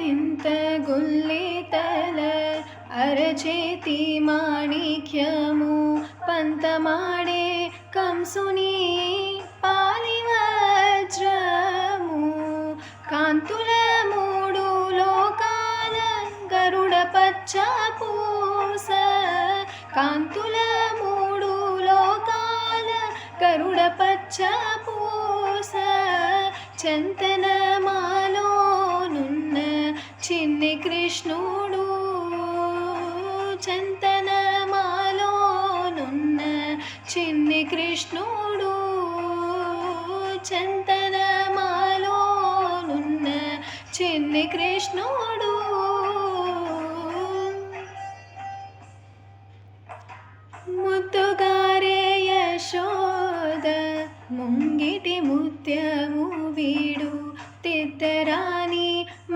ఇంత గుల్లితల అరచేతి మాణిక్యము పంతమాడే కంసుని పాలి వజ్రము కాంతుల మూడు లోకాల గరుడ పచ్చ పూస కాంతుల మూడు లోకాల గరుడ పచ్చ పూస చంతనమాలోనున్న చిన్ని కృష్ణుడు చంతనమాలోనున్న చిన్ని కృష్ణుడు చంతనమాలోనున్న చిన్ని కృష్ణుడు ముద్దుగారే యశోద ముంగిటి ముత్యము వీడు తిద్దరాని